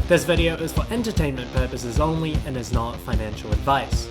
This video is for entertainment purposes only and is not financial advice.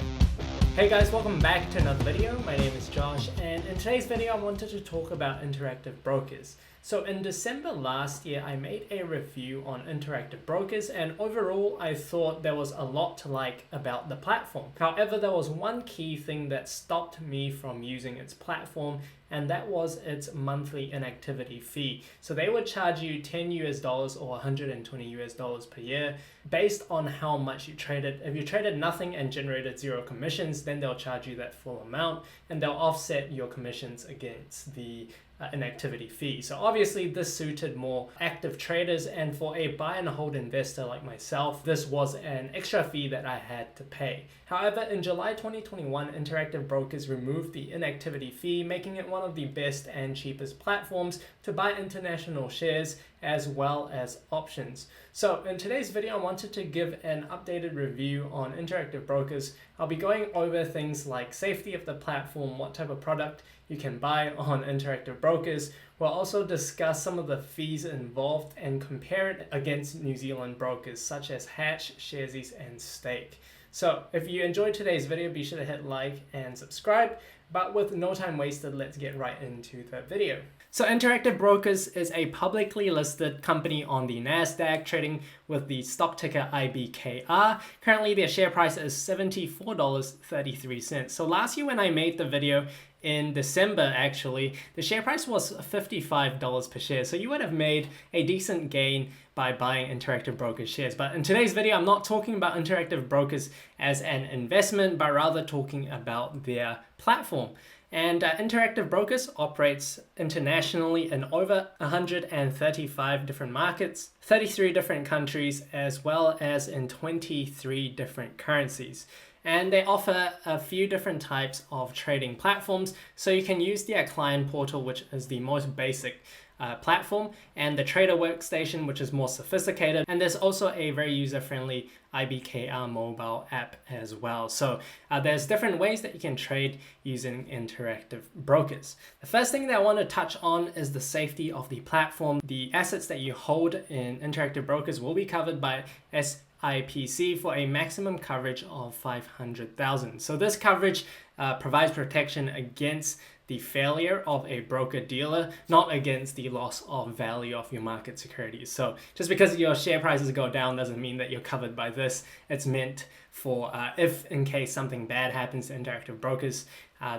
Hey guys, welcome back to another video. My name is Josh, and in today's video I wanted to talk about interactive brokers. So in December last year, I made a review on interactive brokers, and overall I thought there was a lot to like about the platform. However, there was one key thing that stopped me from using its platform, and that was its monthly inactivity fee. So they would charge you $10 or $120 per year based on how much you traded. If you traded nothing and generated zero commissions, then they'll charge you that full amount, and they'll offset your commissions against the inactivity fee. So obviously this suited more active traders, and for a buy and hold investor like myself, this was an extra fee that I had to pay. However, in July 2021, Interactive Brokers removed the inactivity fee, making it one of the best and cheapest platforms to buy international shares as well as options. So in today's video, I wanted to give an updated review on Interactive Brokers. I'll be going over things like safety of the platform, what type of product you can buy on Interactive Brokers. We'll also discuss some of the fees involved and compare it against New Zealand brokers such as Hatch, Sharesies, and Stake. So if you enjoyed today's video, be sure to hit like and subscribe. But with no time wasted, let's get right into the video. So Interactive Brokers is a publicly listed company on the NASDAQ, trading with the stock ticker IBKR. Currently, their share price is $74.33. So last year when I made the video, in December actually, the share price was $55 per share. So you would have made a decent gain by buying Interactive Brokers shares. But in today's video, I'm not talking about Interactive Brokers as an investment, but rather talking about their platform. And Interactive Brokers operates internationally in over 135 different markets, 33 different countries, as well as in 23 different currencies. And they offer a few different types of trading platforms. So you can use their client portal, which is the most basic platform, and the trader workstation, which is more sophisticated. And there's also a very user-friendly IBKR mobile app as well. So there's different ways that you can trade using Interactive Brokers. The first thing that I want to touch on is the safety of the platform. The assets that you hold in Interactive Brokers will be covered by SIPC for a maximum coverage of 500,000. So this coverage provides protection against the failure of a broker-dealer, not against the loss of value of your market securities. So just because your share prices go down doesn't mean that you're covered by this. It's meant for if in case something bad happens to Interactive Brokers,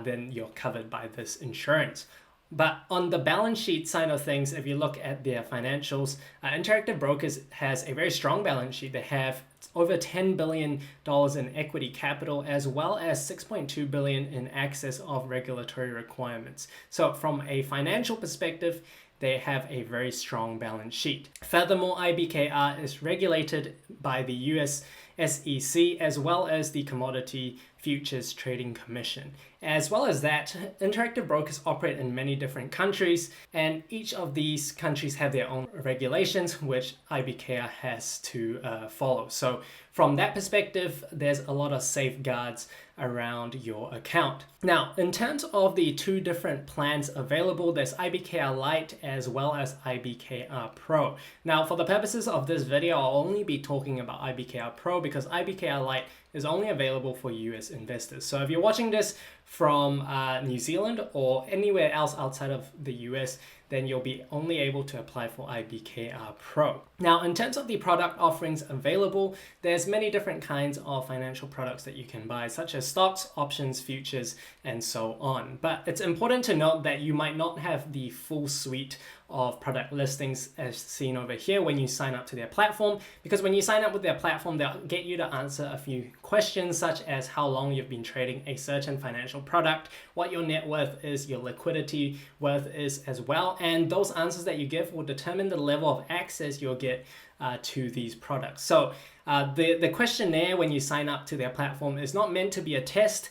then you're covered by this insurance. But on the balance sheet side of things, if you look at their financials, Interactive Brokers has a very strong balance sheet. They have over $10 billion in equity capital, as well as $6.2 billion in excess of regulatory requirements. So from a financial perspective, they have a very strong balance sheet. Furthermore, IBKR is regulated by the US SEC as well as the Commodity Futures Trading Commission. As well as that, Interactive Brokers operate in many different countries, and each of these countries have their own regulations which IBKR has to follow. So from that perspective, there's a lot of safeguards around your account. Now, in terms of the two different plans available, there's IBKR Lite as well as IBKR Pro. Now, for the purposes of this video, I'll only be talking about IBKR Pro because IBKR Lite is only available for US investors. So if you're watching this from New Zealand or anywhere else outside of the US, then you'll be only able to apply for IBKR Pro. Now, in terms of the product offerings available, there's many different kinds of financial products that you can buy, such as stocks, options, futures, and so on. But it's important to note that you might not have the full suite of product listings as seen over here when you sign up to their platform, because when you sign up with their platform, they'll get you to answer a few questions such as how long you've been trading a certain financial product, what your net worth is, your liquidity worth is as well, and those answers that you give will determine the level of access you'll get to these products. So the questionnaire when you sign up to their platform is not meant to be a test,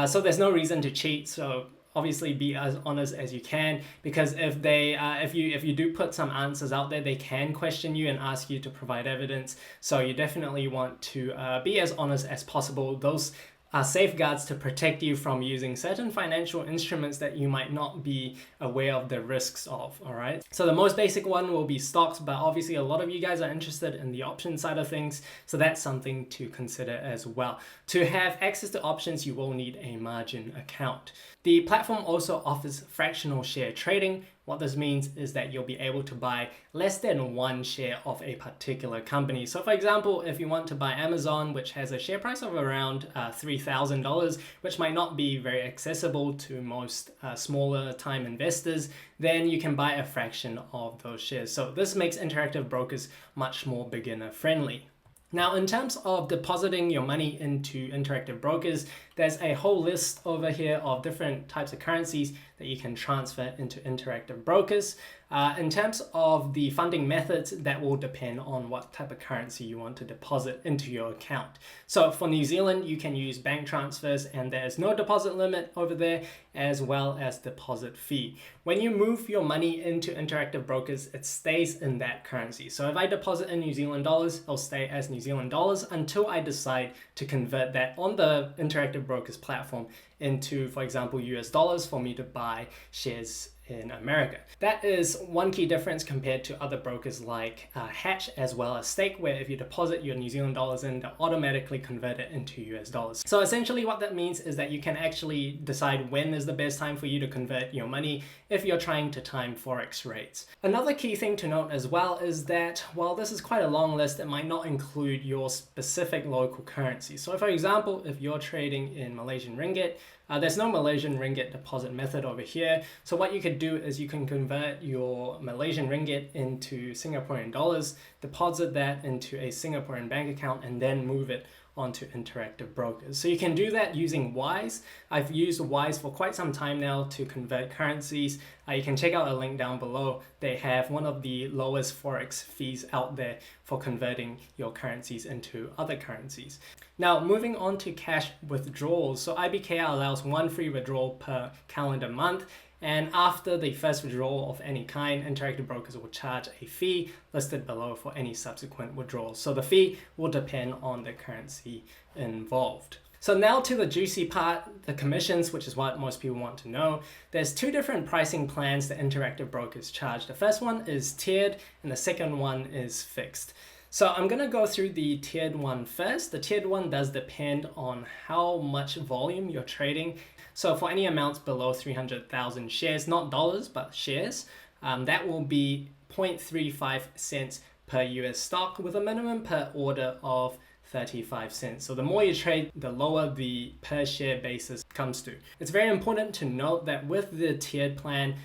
so there's no reason to cheat. So obviously be as honest as you can, because if you do put some answers out there, they can question you and ask you to provide evidence. So you definitely want to be as honest as possible. Those are safeguards to protect you from using certain financial instruments that you might not be aware of the risks of, all right? So the most basic one will be stocks, but obviously a lot of you guys are interested in the option side of things, so that's something to consider as well. To have access to options, you will need a margin account. The platform also offers fractional share trading. What this means is that you'll be able to buy less than one share of a particular company. So for example, if you want to buy Amazon, which has a share price of around $3,000, which might not be very accessible to most smaller time investors, then you can buy a fraction of those shares. So this makes interactive brokers much more beginner friendly. Now, in terms of depositing your money into interactive brokers, there's a whole list over here of different types of currencies that you can transfer into interactive brokers. In terms of the funding methods, that will depend on what type of currency you want to deposit into your account. So for New Zealand, you can use bank transfers and there's no deposit limit over there, as well as deposit fee. When you move your money into interactive brokers, it stays in that currency. So if I deposit in New Zealand dollars, it'll stay as New Zealand dollars until I decide to convert that on the interactive brokers platform into, for example, US dollars for me to buy shares in America. That is one key difference compared to other brokers like Hatch as well as Stake, where if you deposit your New Zealand dollars in, they'll automatically convert it into US dollars. So essentially what that means is that you can actually decide when is the best time for you to convert your money if you're trying to time Forex rates. Another key thing to note as well is that while this is quite a long list, it might not include your specific local currency. So for example, if you're trading in Malaysian ringgit, there's no Malaysian ringgit deposit method over here. So what you could do is you can convert your Malaysian ringgit into Singaporean dollars, deposit that into a Singaporean bank account, and then move it onto interactive brokers. So you can do that using Wise. I've used Wise for quite some time now to convert currencies. You can check out a link down below. They have one of the lowest Forex fees out there for converting your currencies into other currencies. Now, moving on to cash withdrawals. So IBKR allows one free withdrawal per calendar month. And after the first withdrawal of any kind, interactive brokers will charge a fee listed below for any subsequent withdrawals. So the fee will depend on the currency involved. So now to the juicy part, the commissions, which is what most people want to know. There's two different pricing plans that interactive brokers charge. The first one is tiered and the second one is fixed. So I'm going to go through the tiered one first. The tiered one does depend on how much volume you're trading. So for any amounts below 300,000 shares, not dollars, but shares, that will be 0.35 cents per US stock with a minimum per order of 35 cents. So the more you trade, the lower the per share basis comes to. It's very important to note that with the tiered plan,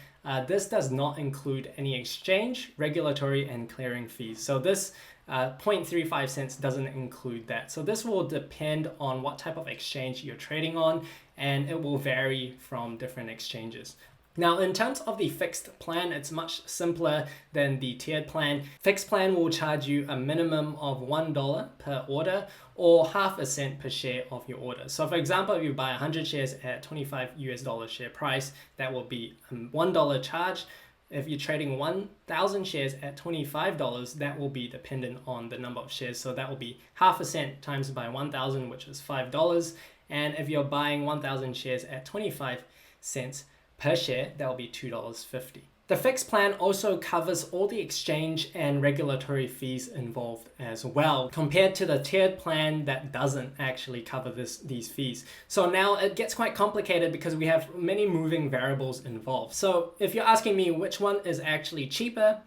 this does not include any exchange, regulatory, and clearing fees. So this 0.35 cents doesn't include that. So this will depend on what type of exchange you're trading on, and it will vary from different exchanges. Now, in terms of the fixed plan, it's much simpler than the tiered plan. Fixed plan will charge you a minimum of $1 per order or half a cent per share of your order. So for example, if you buy 100 shares at 25 US dollar share price, that will be a $1 charge. If you're trading 1,000 shares at $25, that will be dependent on the number of shares. So that will be half a cent times by 1,000, which is $5. And if you're buying 1,000 shares at 25 cents per share, that will be $2.50. The fixed plan also covers all the exchange and regulatory fees involved as well, compared to the tiered plan that doesn't actually cover these fees. So now it gets quite complicated because we have many moving variables involved. So if you're asking me which one is actually cheaper,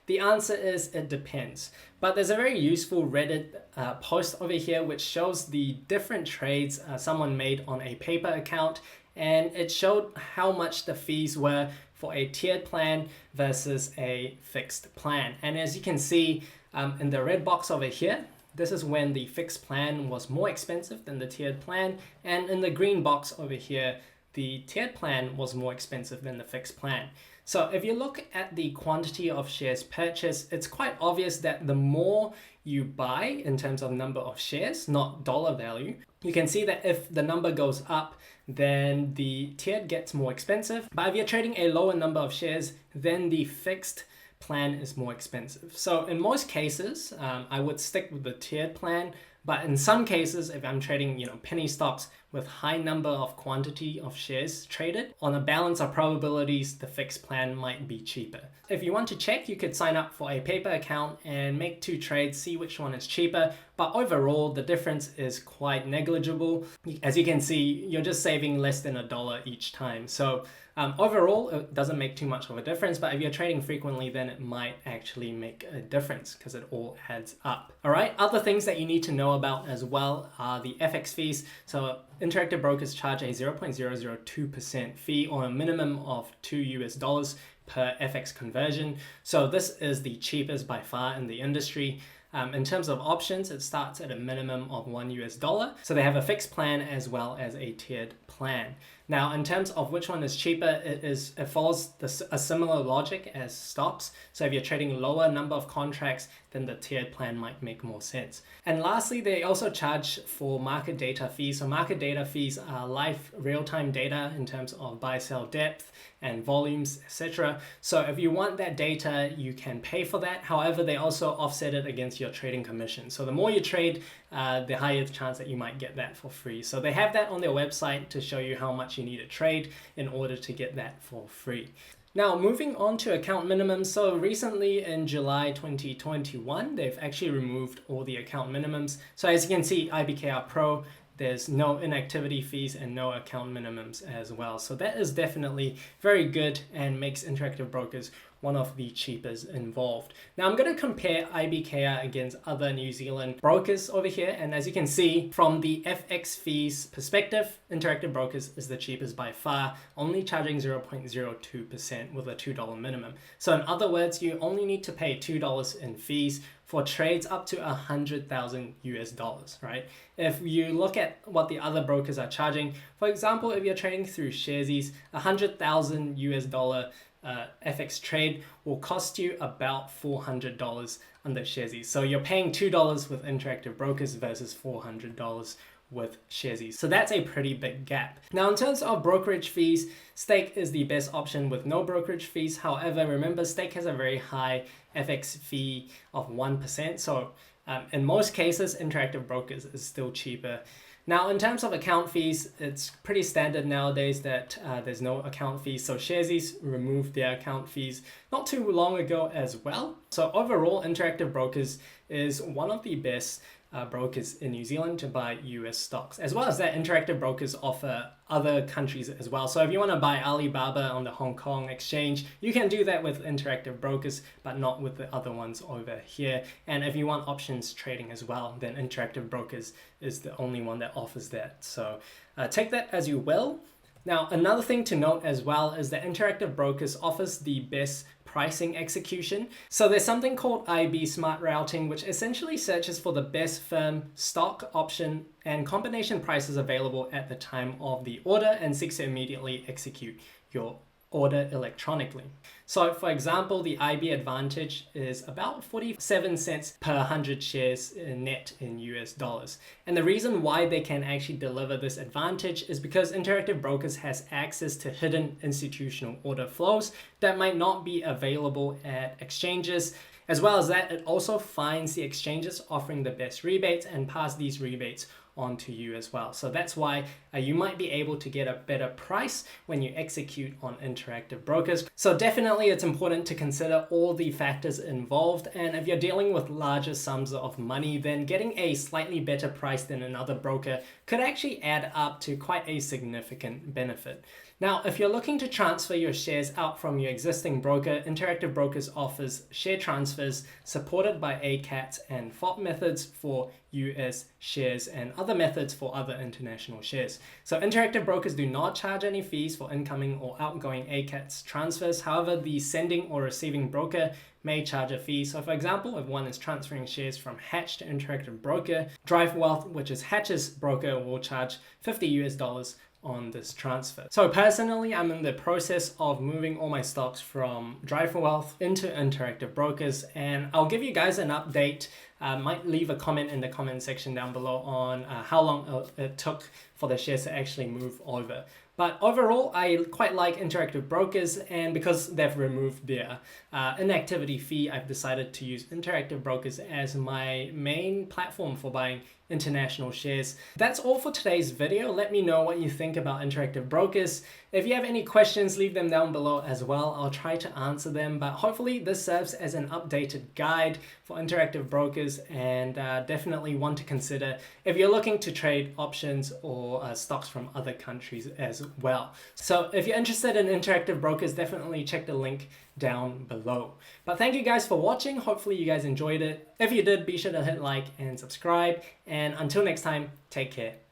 the answer is it depends. But there's a very useful Reddit post over here which shows the different trades someone made on a paper account, and it showed how much the fees were for a tiered plan versus a fixed plan. And as you can see in the red box over here, this is when the fixed plan was more expensive than the tiered plan. And in the green box over here, the tiered plan was more expensive than the fixed plan. So if you look at the quantity of shares purchased, it's quite obvious that the more you buy in terms of number of shares, not dollar value, you can see that if the number goes up, then the tiered gets more expensive. But if you're trading a lower number of shares, then the fixed plan is more expensive. So in most cases, I would stick with the tiered plan, But in some cases, if I'm trading, penny stocks with high number of quantity of shares traded, on a balance of probabilities, the fixed plan might be cheaper. If you want to check, you could sign up for a paper account and make 2 trades, see which one is cheaper. But overall, the difference is quite negligible. As you can see, you're just saving less than $1 each time. So overall, it doesn't make too much of a difference, but if you're trading frequently, then it might actually make a difference because it all adds up. All right, other things that you need to know about as well are the FX fees. So Interactive Brokers charge a 0.002% fee or a minimum of $2 per FX conversion. So this is the cheapest by far in the industry. In terms of options, it starts at a minimum of $1. So they have a fixed plan as well as a tiered plan. Now, in terms of which one is cheaper, it follows a similar logic as stocks. So if you're trading lower number of contracts, then the tiered plan might make more sense. And lastly, they also charge for market data fees. So market data fees are live real-time data in terms of buy-sell depth and volumes, etc. So if you want that data, you can pay for that. However, they also offset it against your trading commission. So the more you trade, the higher the chance that you might get that for free. So they have that on their website to show you how much you need to trade in order to get that for free. Now, moving on to account minimums. So recently in July 2021, they've actually removed all the account minimums. So as you can see, IBKR Pro, there's no inactivity fees and no account minimums as well. So that is definitely very good and makes Interactive Brokers one of the cheapest involved. Now I'm going to compare IBKR against other New Zealand brokers over here. And as you can see, from the FX fees perspective, Interactive Brokers is the cheapest by far, only charging 0.02% with a $2 minimum. So in other words, you only need to pay $2 in fees for trades up to $100,000, right? If you look at what the other brokers are charging, for example, if you're trading through Sharesies, $100,000 FX trade will cost you about $400 under Sharesies. So you're paying $2 with Interactive Brokers versus $400 with Sharesies. So that's a pretty big gap. Now, in terms of brokerage fees, Stake is the best option with no brokerage fees. However, remember, Stake has a very high FX fee of 1%. So in most cases, Interactive Brokers is still cheaper. Now, in terms of account fees, it's pretty standard nowadays that there's no account fees. So Sharesies removed their account fees not too long ago as well. So overall, Interactive Brokers is one of the best brokers in New Zealand to buy US stocks. As well as that, Interactive Brokers offer other countries as well. So if you want to buy Alibaba on the Hong Kong exchange, you can do that with Interactive Brokers, but not with the other ones over here. And if you want options trading as well, then Interactive Brokers is the only one that offers that. So take that as you will. Now, another thing to note as well is that Interactive Brokers offers the best pricing execution. So there's something called IB Smart Routing, which essentially searches for the best firm, stock, option, and combination prices available at the time of the order and seeks to immediately execute your order electronically. So for example, the IB Advantage is about 47 cents per 100 shares net in US dollars. And the reason why they can actually deliver this advantage is because Interactive Brokers has access to hidden institutional order flows that might not be available at exchanges. As well as that, it also finds the exchanges offering the best rebates and pass these rebates on to you as well. So that's why you might be able to get a better price when you execute on Interactive Brokers. So definitely it's important to consider all the factors involved. And if you're dealing with larger sums of money, then getting a slightly better price than another broker could actually add up to quite a significant benefit. Now, if you're looking to transfer your shares out from your existing broker, Interactive Brokers offers share transfers supported by ACATS and FOP methods for US shares and other methods for other international shares. So Interactive Brokers do not charge any fees for incoming or outgoing ACATS transfers. However, the sending or receiving broker may charge a fee. So for example, if one is transferring shares from Hatch to Interactive Broker, Drive Wealth, which is Hatch's broker, will charge $50 on this transfer. So personally, I'm in the process of moving all my stocks from Drive Wealth into Interactive Brokers, and I'll give you guys an update. Might leave a comment in the comment section down below on how long it took for the shares to actually move over. But overall, I quite like Interactive Brokers, and because they've removed their inactivity fee, I've decided to use Interactive Brokers as my main platform for buying international shares. That's all for today's video. Let me know what you think about Interactive Brokers. If you have any questions, leave them down below as well. I'll try to answer them, but hopefully this serves as an updated guide for Interactive Brokers, and definitely one to consider if you're looking to trade options or stocks from other countries as well. So if you're interested in Interactive Brokers, definitely check the link down below. But thank you guys for watching. Hopefully you guys enjoyed it. If you did, be sure to hit like and subscribe. And until next time, take care.